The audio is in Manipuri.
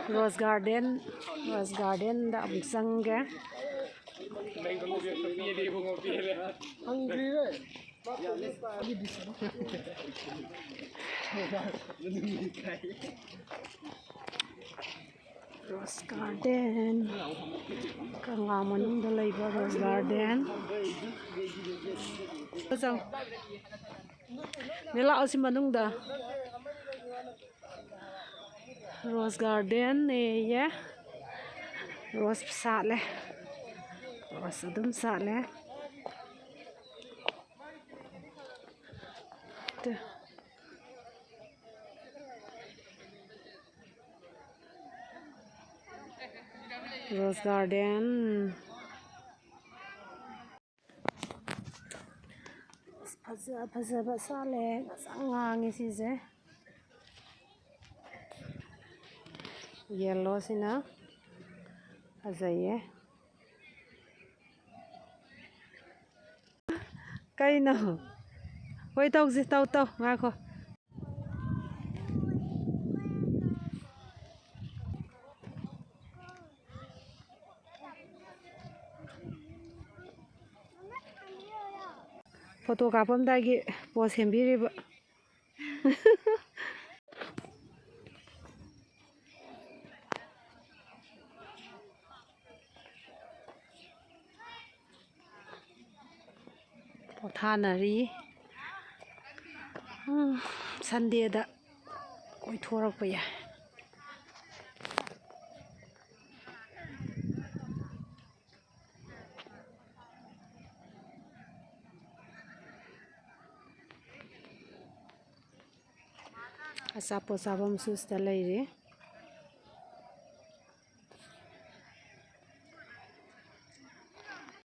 Rose garden da amuk changge Rose garden Kangla manungda leiba Rose garden chang nela asi manungda Rose garden ye Rose sale Rose adum sale Rose garden fazaba sale ngangi sise yellow sina fazaye kaino hoi tausi tau ngako photo kapamdagi pose sembiriba pothanari Sunday da koithorakpa ya asapo sabam susta leire